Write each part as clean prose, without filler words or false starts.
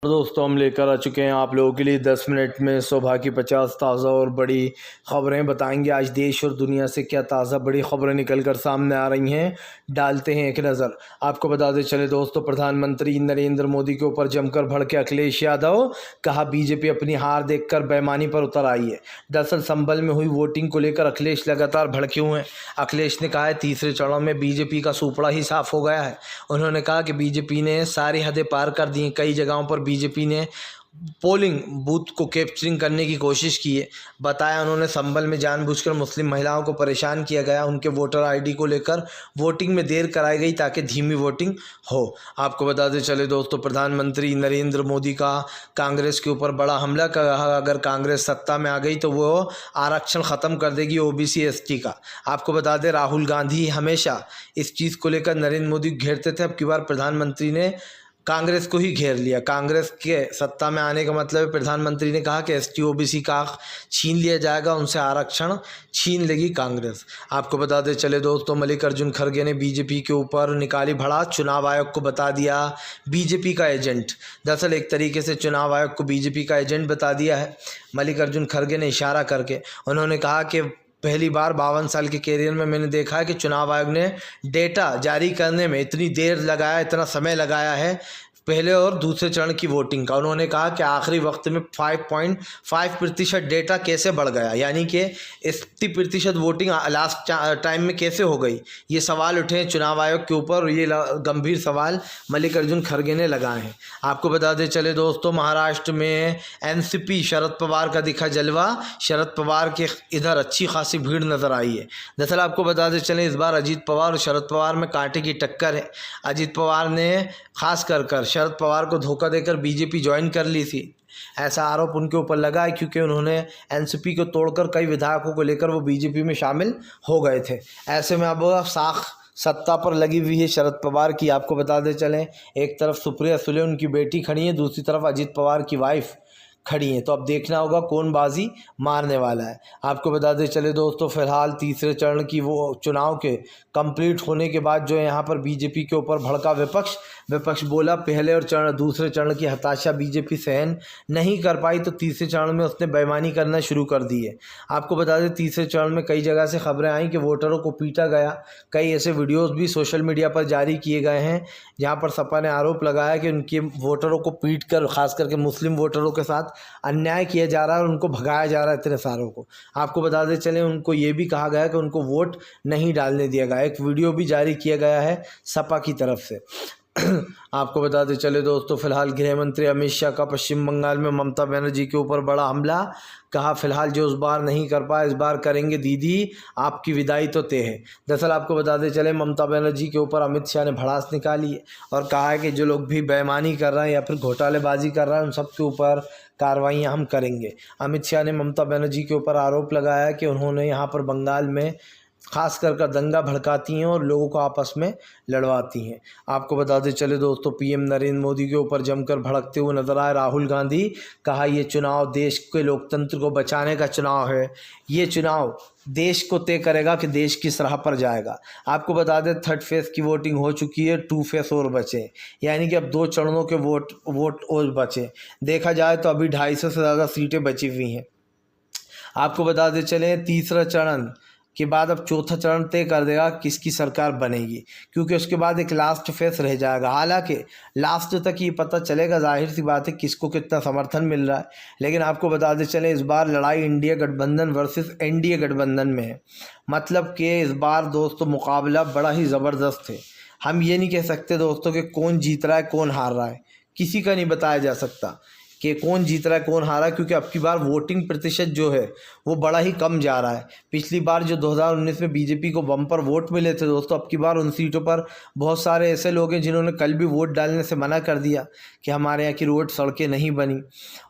दोस्तों हम लेकर आ चुके हैं आप लोगों के लिए 10 मिनट में सुबह की 50 ताज़ा और बड़ी ख़बरें बताएंगे। आज देश और दुनिया से क्या ताज़ा बड़ी ख़बरें निकल कर सामने आ रही हैं, डालते हैं एक नज़र। आपको बता दें चले दोस्तों, प्रधानमंत्री नरेंद्र मोदी के ऊपर जमकर भड़के अखिलेश यादव। कहा बीजेपी अपनी हार देखकर बेईमानी पर उतर आई है। दरअसल संभल में हुई वोटिंग को लेकर अखिलेश लगातार भड़के हुए हैं। अखिलेश ने कहा है तीसरे चरण में बीजेपी का सुपड़ा ही साफ हो गया है। उन्होंने कहा कि बीजेपी ने सारी हदें पार कर दी। कई जगहों पर बीजेपी ने पोलिंग बूथ को कैप्चरिंग करने की कोशिश की है। बताया उन्होंने संभल में जानबूझकर मुस्लिम महिलाओं को परेशान किया गया। उनके वोटर आईडी को लेकर वोटिंग में देर कराई गई ताकि धीमी वोटिंग हो। आपको बताते चले दोस्तों, प्रधानमंत्री नरेंद्र मोदी का कांग्रेस के ऊपर बड़ा हमला। कहा अगर कांग्रेस सत्ता में आ गई तो वो आरक्षण ख़त्म कर देगी ओबीसी एसटी का। आपको बता दें राहुल गांधी हमेशा इस चीज़ को लेकर नरेंद्र मोदी घेरते थे। अब की बार प्रधानमंत्री ने कांग्रेस को ही घेर लिया। कांग्रेस के सत्ता में आने का मतलब प्रधानमंत्री ने कहा कि एसटी ओबीसी का छीन लिया जाएगा, उनसे आरक्षण छीन लेगी कांग्रेस। आपको बताते चले दोस्तों, मल्लिकार्जुन खड़गे ने बीजेपी के ऊपर निकाली भड़ास। चुनाव आयोग को बता दिया बीजेपी का एजेंट। दरअसल एक तरीके से चुनाव आयोग को बीजेपी का एजेंट बता दिया है मल्लिकार्जुन खड़गे ने इशारा करके। उन्होंने कहा कि पहली बार 52 साल के कैरियर में मैंने देखा है कि चुनाव आयोग ने डेटा जारी करने में इतनी देर लगाया, इतना समय लगाया है पहले और दूसरे चरण की वोटिंग का। उन्होंने कहा कि आखिरी वक्त में 5.5% डेटा कैसे बढ़ गया, यानी कि 80% वोटिंग लास्ट टाइम में कैसे हो गई। ये सवाल उठे हैं चुनाव आयोग के ऊपर और ये गंभीर सवाल मल्लिकार्जुन खड़गे ने लगाए हैं। आपको बताते चले दोस्तों, महाराष्ट्र में एनसीपी शरद पवार का दिखा जलवा। शरद पवार के इधर अच्छी खासी भीड़ नजर आई है। दरअसल आपको बताते चले इस बार अजीत पवार और शरद पवार में कांटे की टक्कर है। अजीत पवार ने खास कर शरद पवार को धोखा देकर बीजेपी ज्वाइन कर ली थी, ऐसा आरोप उनके ऊपर लगा है क्योंकि उन्होंने एनसीपी को तोड़कर कई विधायकों को लेकर वो बीजेपी में शामिल हो गए थे। ऐसे में अब साख सत्ता पर लगी हुई है शरद पवार की। आपको बताते चलें, एक तरफ सुप्रिया सुले उनकी बेटी खड़ी है, दूसरी तरफ अजीत पवार की वाइफ खड़ी हैं। तो अब देखना होगा कौन बाजी मारने वाला है। आपको बताते चले दोस्तों, फिलहाल तीसरे चरण की वो चुनाव के कंप्लीट होने के बाद जो यहाँ पर बीजेपी के ऊपर भड़का विपक्ष बोला पहले और दूसरे चरण की हताशा बीजेपी सहन नहीं कर पाई तो तीसरे चरण में उसने बेईमानी करना शुरू कर दी है। आपको बता दें तीसरे चरण में कई जगह से खबरें आई कि वोटरों को पीटा गया। कई ऐसे वीडियोज़ भी सोशल मीडिया पर जारी किए गए हैं जहाँ पर सपा ने आरोप लगाया कि उनके वोटरों को पीट कर खास करके मुस्लिम वोटरों के साथ अन्याय किया जा रहा है और उनको भगाया जा रहा है इतने सारों को। आपको बताते चलें उनको ये भी कहा गया कि उनको वोट नहीं डालने दिया गया। एक वीडियो भी जारी किया गया है सपा की तरफ से। आपको बताते चले दोस्तों, फिलहाल गृह मंत्री अमित शाह का पश्चिम बंगाल में ममता बनर्जी के ऊपर बड़ा हमला। कहा फिलहाल जो उस बार नहीं कर पाए इस बार करेंगे दीदी, आपकी विदाई तो तय है। दरअसल आपको बताते चले ममता बनर्जी के ऊपर अमित शाह ने भड़ास निकाली है और कहा है कि जो लोग भी बेईमानी कर रहे हैं या फिर घोटालेबाजी कर रहे हैं उन सब के ऊपर कार्रवाइयाँ हम करेंगे। अमित शाह ने ममता बनर्जी के ऊपर आरोप लगाया कि उन्होंने यहाँ पर बंगाल में खास कर दंगा भड़काती हैं और लोगों को आपस में लड़वाती हैं। आपको बताते चले दोस्तों, पीएम नरेंद्र मोदी के ऊपर जमकर भड़कते हुए नजर आए राहुल गांधी। कहा ये चुनाव देश के लोकतंत्र को बचाने का चुनाव है। ये चुनाव देश को तय करेगा कि देश किस राह पर जाएगा। आपको बता दें थर्ड फेज़ की वोटिंग हो चुकी है, 2 फेज़ और बचे, यानी कि अब 2 चरणों के वोट और बचे। देखा जाए तो अभी 250 से ज़्यादा सीटें बची हुई हैं। आपको बताते चले तीसरा चरण के बाद अब चौथा चरण तय कर देगा किसकी सरकार बनेगी, क्योंकि उसके बाद एक लास्ट फेस रह जाएगा। हालांकि लास्ट तक ये पता चलेगा जाहिर सी बात है किसको कितना समर्थन मिल रहा है। लेकिन आपको बताते चलें इस बार लड़ाई इंडिया गठबंधन वर्सेस एनडीए गठबंधन में है। मतलब कि इस बार दोस्तों मुकाबला बड़ा ही ज़बरदस्त है। हम ये नहीं कह सकते दोस्तों कि कौन जीत रहा है कौन हार रहा है, किसी का नहीं बताया जा सकता कि कौन जीत रहा है कौन हारा है, क्योंकि अब की बार वोटिंग प्रतिशत जो है वो बड़ा ही कम जा रहा है। पिछली बार जो 2019 में बीजेपी को बम्पर वोट मिले थे दोस्तों, अब की बार उन सीटों पर बहुत सारे ऐसे लोग हैं जिन्होंने कल भी वोट डालने से मना कर दिया कि हमारे यहाँ की रोड सड़कें नहीं बनी,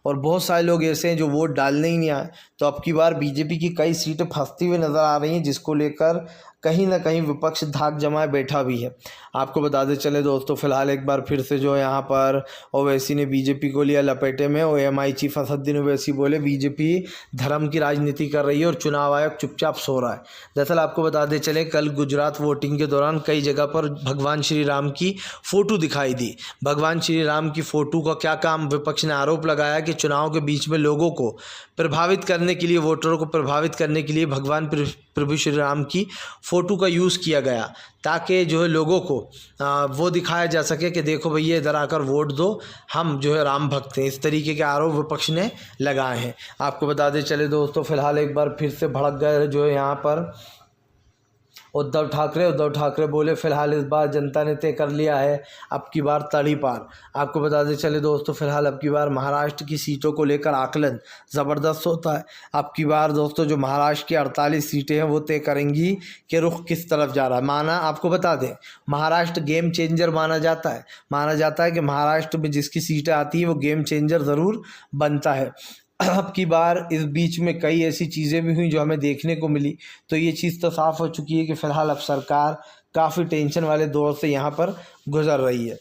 और बहुत सारे लोग ऐसे हैं जो वोट डालने ही नहीं आए। तो अब की बार बीजेपी की कई सीटें फंसती हुई नज़र आ रही हैं, जिसको लेकर कहीं ना कहीं विपक्ष धाक जमाए बैठा भी है। आपको बताते चले दोस्तों, फिलहाल एक बार फिर से जो यहाँ पर ओवैसी ने बीजेपी को लिया लपेटे बेटे में OMI चीफ असदुद्दीन ओवैसी बोले बीजेपी धर्म की राजनीति कर रही है और चुनाव आयोग चुपचाप सो रहा है। दरअसल आपको बताते चले कल गुजरात वोटिंग के दौरान कई जगह पर भगवान श्री राम की फ़ोटो दिखाई दी। भगवान श्री राम की फ़ोटो का क्या काम, विपक्ष ने आरोप लगाया कि चुनाव के बीच में लोगों को प्रभावित करने के लिए, वोटरों को प्रभावित करने के लिए भगवान प्रभु श्री राम की फ़ोटो का यूज़ किया गया ताकि जो है लोगों को वो दिखाया जा सके कि देखो भैया इधर आकर वोट दो, हम जो है राम भक्त हैं। इस तरीके के आरोप विपक्ष ने लगाए हैं। आपको बताते चले दोस्तों फिलहाल एक बार फिर से भड़क गए जो है यहाँ पर उद्धव ठाकरे बोले फिलहाल इस बार जनता ने तय कर लिया है अब की बार तड़ी पार। आपको बताते चले दोस्तों फिलहाल अब की बार महाराष्ट्र की सीटों को लेकर आकलन ज़बरदस्त होता है। अब की बार दोस्तों जो महाराष्ट्र की 48 सीटें हैं वो तय करेंगी कि रुख किस तरफ जा रहा है। माना आपको बता दें महाराष्ट्र गेम चेंजर माना जाता है कि महाराष्ट्र में जिसकी सीटें आती हैं वो गेम चेंजर ज़रूर बनता है। अब की बार इस बीच में कई ऐसी चीज़ें भी हुई जो हमें देखने को मिली, तो ये चीज़ तो साफ़ हो चुकी है कि फ़िलहाल अब सरकार काफ़ी टेंशन वाले दौर से यहाँ पर गुजर रही है।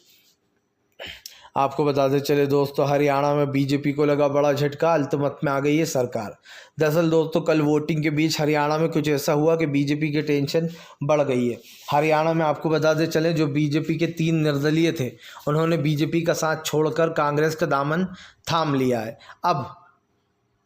आपको बताते चले दोस्तों हरियाणा में बीजेपी को लगा बड़ा झटका, अल्तमत में आ गई है सरकार। दरअसल दोस्तों कल वोटिंग के बीच हरियाणा में कुछ ऐसा हुआ कि बीजेपी की टेंशन बढ़ गई है। हरियाणा में आपको बताते चले जो बीजेपी के 3 निर्दलीय थे उन्होंने बीजेपी का साथ छोड़कर कांग्रेस का दामन थाम लिया है। अब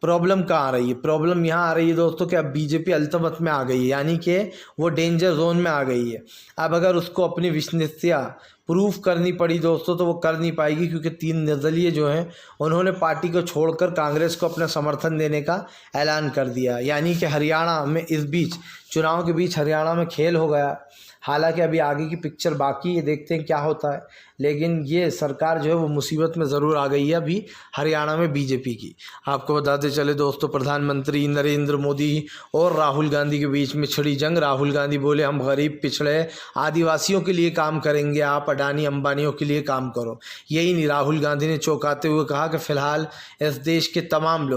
प्रॉब्लम कहाँ आ रही है? प्रॉब्लम यहाँ आ रही है दोस्तों कि अब बीजेपी अल्तमत में आ गई है, यानी कि वो डेंजर जोन में आ गई है। अब अगर उसको अपनी विश्वसनीयता प्रूफ करनी पड़ी दोस्तों तो वो कर नहीं पाएगी, क्योंकि 3 निर्दलीय जो हैं उन्होंने पार्टी को छोड़कर कांग्रेस को अपना समर्थन देने का ऐलान कर दिया। यानी कि हरियाणा में इस बीच चुनाव के बीच हरियाणा में खेल हो गया। हालांकि अभी आगे की पिक्चर बाकी है, देखते हैं क्या होता है, लेकिन ये सरकार जो है वो मुसीबत में ज़रूर आ गई है अभी हरियाणा में बीजेपी की। आपको बताते चले दोस्तों प्रधानमंत्री नरेंद्र मोदी और राहुल गांधी के बीच में छिड़ी जंग। राहुल गांधी बोले हम गरीब पिछड़े आदिवासियों के लिए काम करेंगे, आप अडानी अंबानियों के लिए काम करो। यही नहीं, राहुल गांधी ने चौंकाते हुए कहा कि फ़िलहाल इस देश के तमाम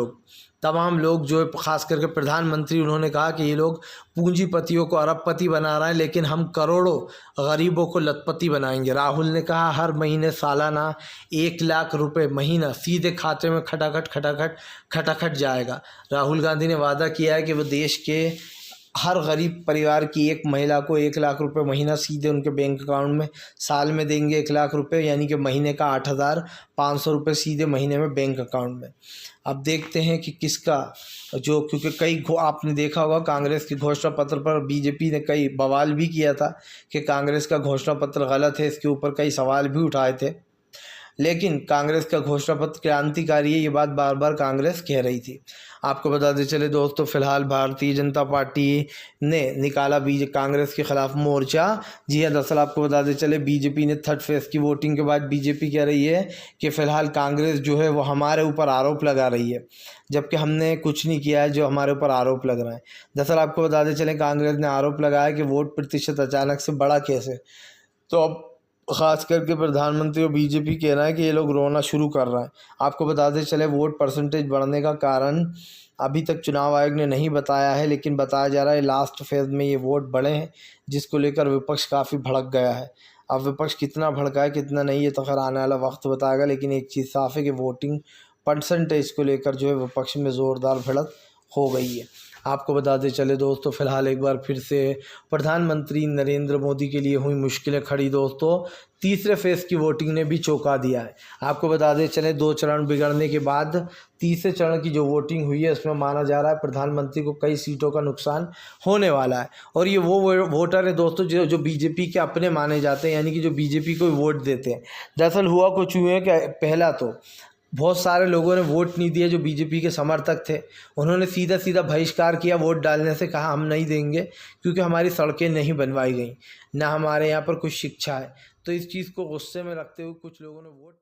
लोग जो है खास करके प्रधानमंत्री, उन्होंने कहा कि ये लोग पूंजीपतियों को अरबपति बना रहे हैं लेकिन हम करोड़ों गरीबों को लखपति बनाएंगे। राहुल ने कहा हर महीने सालाना 1 लाख रुपए महीना सीधे खाते में खटाखट जाएगा। राहुल गांधी ने वादा किया है कि वो देश के हर गरीब परिवार की एक महिला को 1 लाख रुपए महीना सीधे उनके बैंक अकाउंट में साल में देंगे। 1 लाख रुपए यानी कि महीने का 8,500 रुपये सीधे महीने में बैंक अकाउंट में। अब देखते हैं कि किसका जो, क्योंकि आपने देखा होगा कांग्रेस के घोषणा पत्र पर बीजेपी ने कई बवाल भी किया था कि कांग्रेस का घोषणा पत्र गलत है, इसके ऊपर कई सवाल भी उठाए थे। लेकिन कांग्रेस का घोषणा पत्र क्रांतिकारी है, ये बात बार बार कांग्रेस कह रही थी। आपको बताते चले दोस्तों फिलहाल भारतीय जनता पार्टी ने निकाला कांग्रेस के खिलाफ मोर्चा। जी हाँ, दरअसल आपको बताते चले बीजेपी ने 3rd फेज़ की वोटिंग के बाद बीजेपी कह रही है कि फ़िलहाल कांग्रेस जो है वो हमारे ऊपर आरोप लगा रही है, जबकि हमने कुछ नहीं किया है जो हमारे ऊपर आरोप लग रहा है। दरअसल आपको बताते चले कांग्रेस ने आरोप लगाया कि वोट प्रतिशत अचानक से बढ़ा कैसे। तो अब ख़ास करके प्रधानमंत्री और बीजेपी कह रहा है कि ये लोग रोना शुरू कर रहा है। आपको बताते चले वोट परसेंटेज बढ़ने का कारण अभी तक चुनाव आयोग ने नहीं बताया है, लेकिन बताया जा रहा है लास्ट फेज़ में ये वोट बढ़े हैं, जिसको लेकर विपक्ष काफ़ी भड़क गया है। अब विपक्ष कितना भड़का है कितना नहीं, ये तो खैर आने वाला वक्त बताएगा, लेकिन एक चीज़ साफ़ है कि वोटिंग परसेंटेज को लेकर जो है विपक्ष में ज़ोरदार भिड़ंत हो गई है। आपको बताते चले दोस्तों फिलहाल एक बार फिर से प्रधानमंत्री नरेंद्र मोदी के लिए हुई मुश्किलें खड़ी दोस्तों। 3रे फेज़ की वोटिंग ने भी चौंका दिया है। आपको बताते चले 2 चरण बिगड़ने के बाद 3रे चरण की जो वोटिंग हुई है उसमें माना जा रहा है प्रधानमंत्री को कई सीटों का नुकसान होने वाला है। और ये वो वोटर है दोस्तों जो बीजेपी के अपने माने जाते हैं, यानी कि जो बीजेपी को वोट देते हैं। दरअसल हुआ कुछ यूँ है कि पहला तो बहुत सारे लोगों ने वोट नहीं दिए जो बीजेपी के समर्थक थे, उन्होंने सीधा बहिष्कार किया वोट डालने से, कहा हम नहीं देंगे क्योंकि हमारी सड़कें नहीं बनवाई गई, ना हमारे यहाँ पर कुछ शिक्षा है। तो इस चीज़ को गुस्से में रखते हुए कुछ लोगों ने वोट